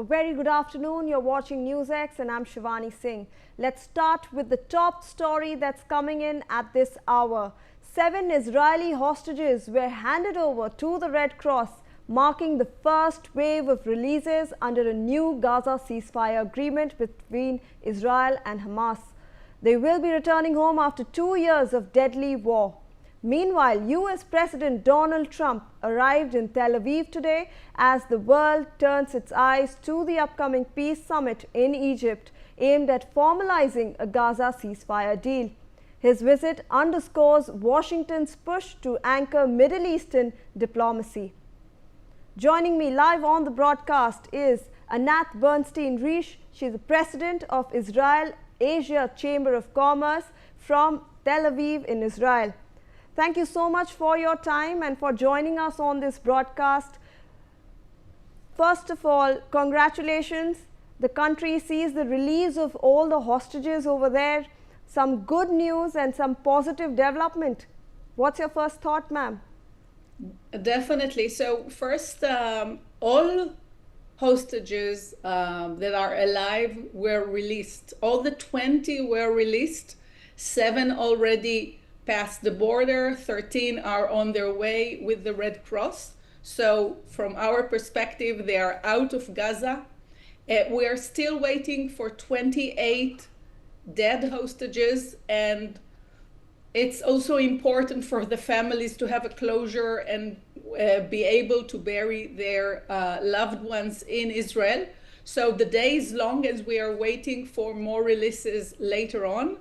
very good afternoon. You're watching NewsX and I'm Shivani Singh. Let's start with the top story that's coming in at this hour. 7 Israeli hostages were handed over to the Red Cross, marking the first wave of releases under a new Gaza ceasefire agreement between Israel and Hamas. They will be returning home after 2 years of deadly war. Meanwhile, US President Donald Trump arrived in Tel Aviv today as the world turns its eyes to the upcoming peace summit in Egypt aimed at formalizing a Gaza ceasefire deal. His visit underscores Washington's push to anchor Middle Eastern diplomacy. Joining me live on the broadcast is Anat Bernstein-Riesch. She's the president of Israel-Asia Chamber of Commerce from Tel Aviv in Israel. Thank you so much for your time and for joining us on this broadcast. First of all, congratulations. The country sees the release of all the hostages over there. Some good news and some positive development. What's your first thought, ma'am? Definitely. So first, all hostages that are alive were released. All the 20 were released. 7 already passed the border, 13 are on their way with the Red Cross. So from our perspective, they are out of Gaza. We are still waiting for 28 dead hostages, and it's also important for the families to have a closure and be able to bury their loved ones in Israel. So the day is long as we are waiting for more releases later on.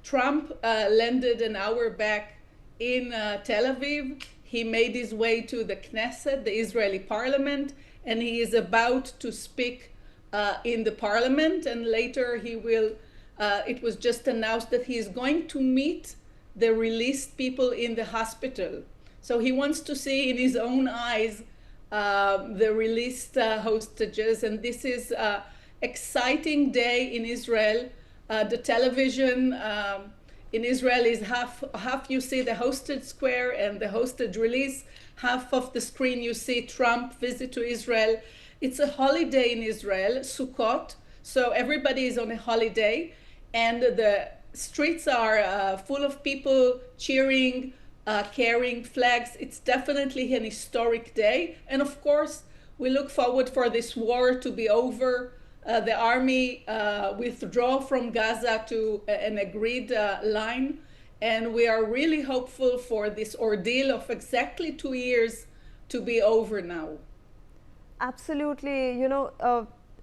Trump landed an hour back in Tel Aviv. He made his way to the Knesset, the Israeli parliament, and he is about to speak in the parliament. And later he will, it was just announced that he is going to meet the released people in the hospital. So he wants to see in his own eyes the released hostages. And this is an exciting day in Israel. The television in Israel is half you see the hostage square and the hostage release. Half of the screen you see Trump visit to Israel. It's a holiday in Israel, Sukkot, so everybody is on a holiday, and the streets are full of people cheering, carrying flags. It's definitely an historic day, and of course we look forward for this war to be over. The army withdraw from Gaza to an agreed line, and we are really hopeful for this ordeal of exactly 2 years to be over now. Absolutely.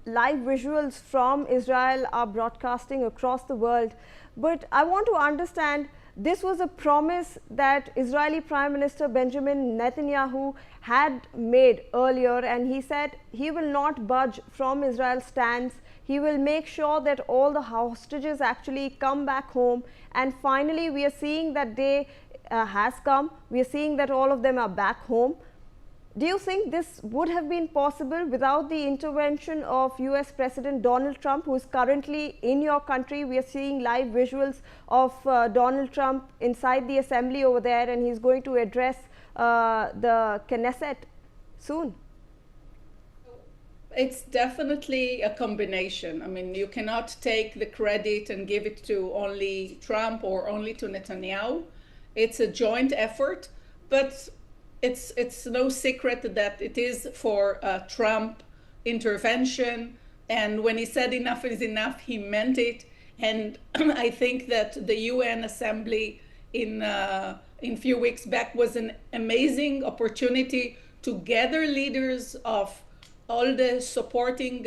Live visuals from Israel are broadcasting across the world. But I want to understand, this was a promise that Israeli Prime Minister Benjamin Netanyahu had made earlier, and he said he will not budge from Israel's stance. He will make sure that all the hostages actually come back home. And finally, we are seeing that day has come. We are seeing that all of them are back home. Do you think this would have been possible without the intervention of US President Donald Trump, who is currently in your country? We are seeing live visuals of Donald Trump inside the assembly over there, and he's going to address the Knesset soon. It's definitely a combination. I mean, you cannot take the credit and give it to only Trump or only to Netanyahu. It's a joint effort, but it's no secret that it is for Trump intervention, and when he said enough is enough, he meant it. And I think that the UN Assembly in few weeks back was an amazing opportunity to gather leaders of all the supporting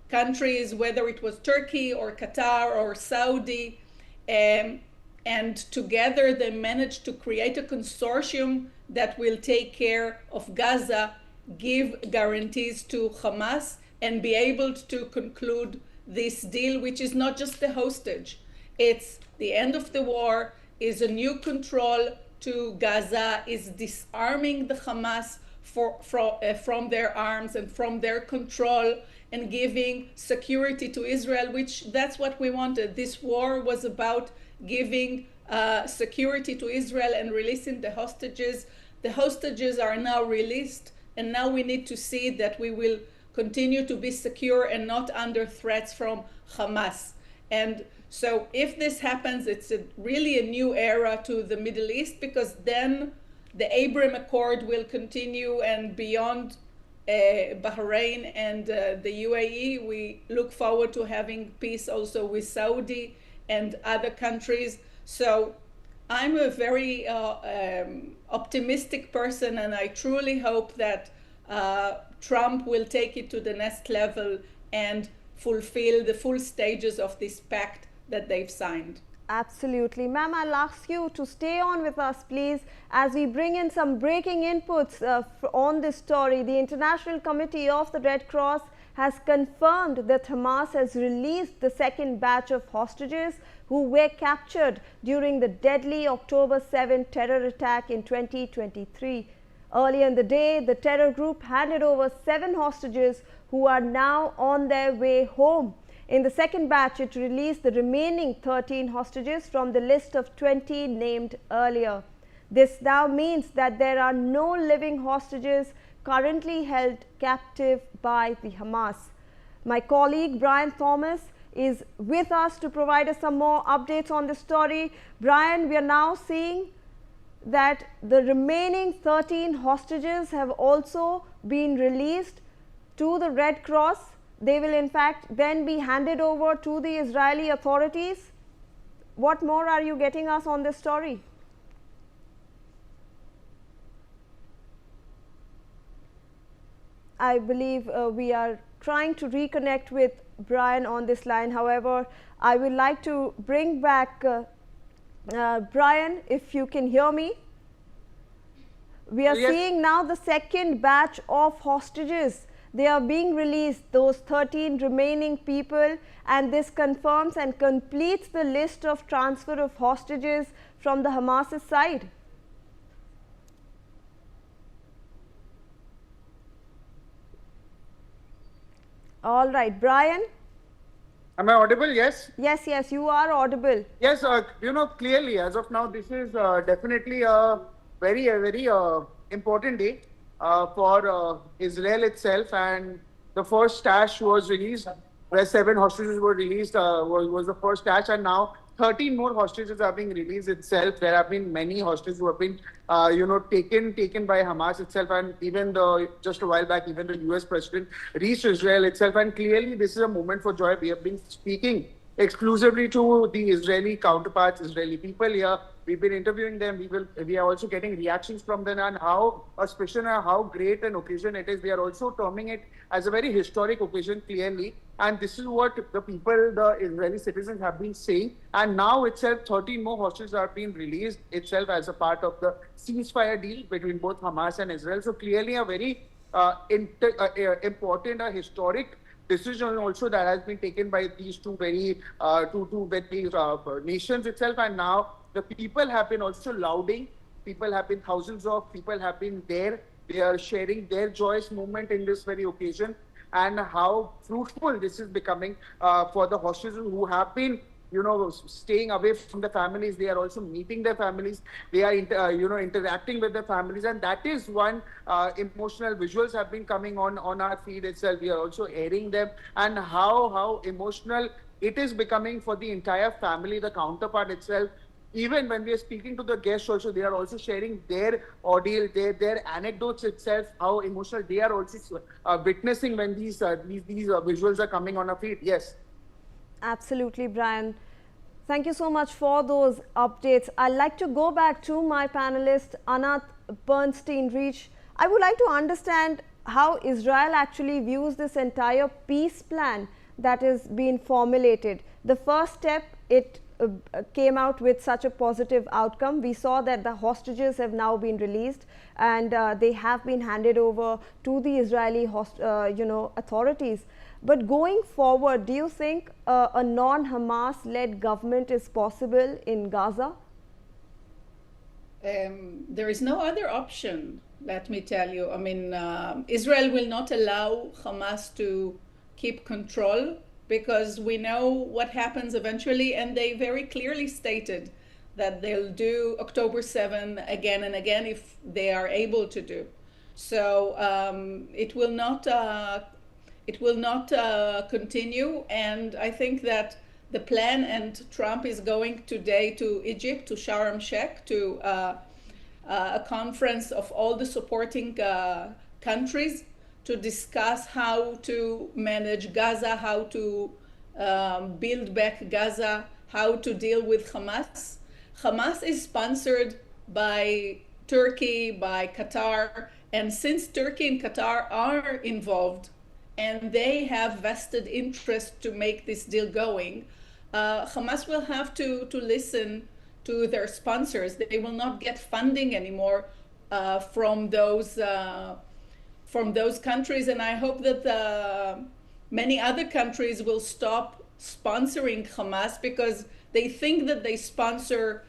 countries, whether it was Turkey or Qatar or Saudi, and together they managed to create a consortium that will take care of Gaza, give guarantees to Hamas, and be able to conclude this deal, which is not just the hostage. It's the end of the war, is a new control to Gaza, is disarming the Hamas from their arms and from their control, and giving security to Israel, which that's what we wanted. This war was about giving security to Israel and releasing the hostages. The hostages are now released, and now we need to see that we will continue to be secure and not under threats from Hamas. And so if this happens, it's really a new era to the Middle East, because then the Abraham Accord will continue, and beyond Bahrain and the UAE, we look forward to having peace also with Saudi and other countries. So I'm a very optimistic person, and I truly hope that Trump will take it to the next level and fulfill the full stages of this pact that they've signed. Absolutely. Ma'am, I'll ask you to stay on with us, please, as we bring in some breaking inputs on this story. The International Committee of the Red Cross has confirmed that Hamas has released the second batch of hostages who were captured during the deadly October 7 terror attack in 2023. Earlier in the day, the terror group handed over 7 hostages who are now on their way home. In the second batch, it released the remaining 13 hostages from the list of 20 named earlier. This now means that there are no living hostages currently held captive by the Hamas. My colleague Brian Thomas is with us to provide us some more updates on this story. Brian, we are now seeing that the remaining 13 hostages have also been released to the Red Cross. They will in fact then be handed over to the Israeli authorities. What more are you getting us on this story? I believe we are trying to reconnect with Brian on this line. However, I would like to bring back Brian, if you can hear me. We are seeing now the second batch of hostages. They are being released, those 13 remaining people, and this confirms and completes the list of transfer of hostages from the Hamas's side. All right, Brian. Am I audible? Yes. Yes, yes, you are audible. Yes, clearly as of now, this is definitely a very important day for Israel itself, and the first stash was released, where 7 hostages were released, was the first stash, and now 13 more hostages are being released itself. There have been many hostages who have been, taken by Hamas itself, and even just a while back, even the US president reached Israel itself, and clearly this is a moment for joy. We have been speaking exclusively to the Israeli counterparts, Israeli people here. We've been interviewing them. We are also getting reactions from them on how special and how great an occasion it is. We are also terming it as a very historic occasion, clearly. And this is what the people, the Israeli citizens, have been saying. And now itself, 13 more hostages are being released itself as a part of the ceasefire deal between both Hamas and Israel. So clearly a very important, historic decision also that has been taken by these two very nations itself. And now the people have been also lauding. People have been, thousands of people have been there. They are sharing their joyous moment in this very occasion, and how fruitful this is becoming for the hostages who have been, staying away from the families. They are also meeting their families. They are, interacting with their families, and that is one emotional visuals have been coming on our feed itself. We are also airing them, and how emotional it is becoming for the entire family, the counterpart itself. Even when we are speaking to the guests also, they are also sharing their ordeal, their anecdotes itself, how emotional they are also witnessing when these visuals are coming on our feed. Yes. Absolutely, Brian. Thank you so much for those updates. I'd like to go back to my panelist, Anat Bernstein-Reich. I would like to understand how Israel actually views this entire peace plan that has been formulated. The first step, it came out with such a positive outcome. We saw that the hostages have now been released, and they have been handed over to the Israeli authorities. But going forward, do you think a non-Hamas-led government is possible in Gaza? There is no other option, let me tell you. I mean, Israel will not allow Hamas to keep control, because we know what happens eventually, and they very clearly stated that they'll do October 7 again and again if they are able to do. So it will not it will not continue. And I think that the plan, and Trump is going today to Egypt, to Sharm el-Sheikh, to a conference of all the supporting countries to discuss how to manage Gaza, how to build back Gaza, how to deal with Hamas. Hamas is sponsored by Turkey, by Qatar, and since Turkey and Qatar are involved and they have vested interest to make this deal going, Hamas will have to listen to their sponsors. They will not get funding anymore from those countries, and I hope that many other countries will stop sponsoring Hamas, because they think that they sponsor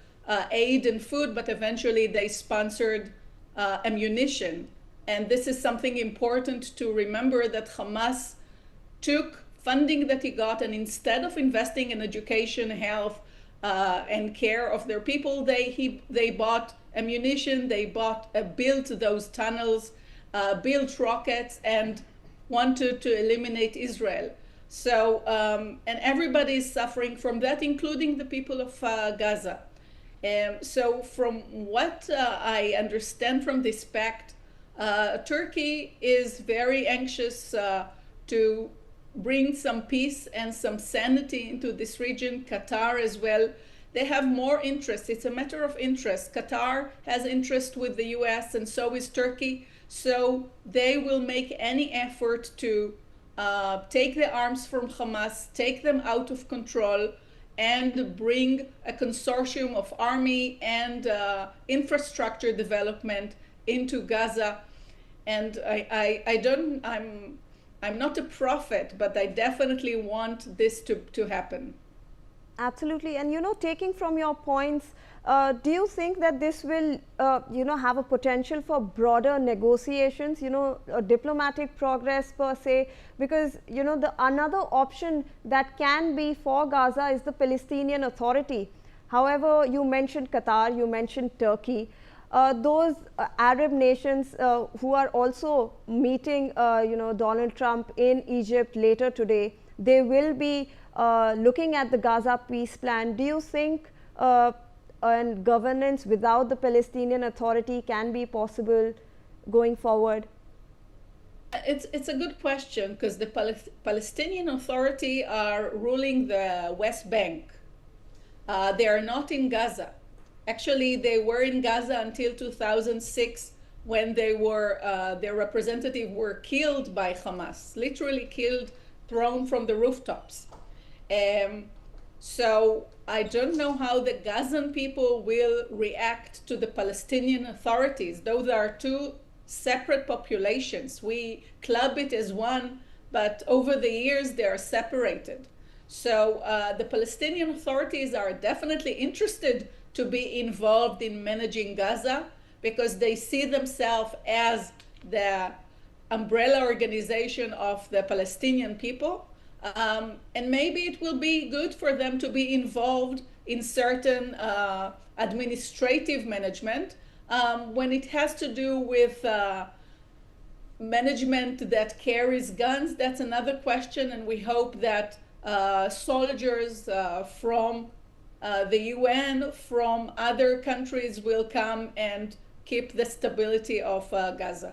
aid and food, but eventually they sponsored ammunition. And this is something important to remember, that Hamas took funding that he got, and instead of investing in education, health, and care of their people, they bought ammunition, they built those tunnels, built rockets, and wanted to eliminate Israel. So, and everybody is suffering from that, including the people of Gaza. So from what I understand from this pact, Turkey is very anxious to bring some peace and some sanity into this region. Qatar as well. They have more interest. It's a matter of interest. Qatar has interest with the US, and so is Turkey. So they will make any effort to take the arms from Hamas, take them out of control, and bring a consortium of army and infrastructure development into Gaza. And I'm not a prophet, but I definitely want this to happen. Absolutely. And, taking from your points, do you think that this will, have a potential for broader negotiations, a diplomatic progress per se? Because, the another option that can be for Gaza is the Palestinian Authority. However, you mentioned Qatar, you mentioned Turkey. Those Arab nations who are also meeting, Donald Trump in Egypt later today, they will be looking at the Gaza peace plan. Do you think and governance without the Palestinian Authority can be possible going forward? It's a good question, because the Palestinian Authority are ruling the West Bank. They are not in Gaza. Actually, they were in Gaza until 2006, when their representatives were killed by Hamas, literally killed, thrown from the rooftops. So I don't know how the Gazan people will react to the Palestinian authorities. Those are two separate populations. We club it as one, but over the years they are separated. So the Palestinian authorities are definitely interested to be involved in managing Gaza, because they see themselves as the umbrella organization of the Palestinian people. And maybe it will be good for them to be involved in certain administrative management. When it has to do with management that carries guns, that's another question, and we hope that soldiers from the UN, from other countries, will come and keep the stability of Gaza.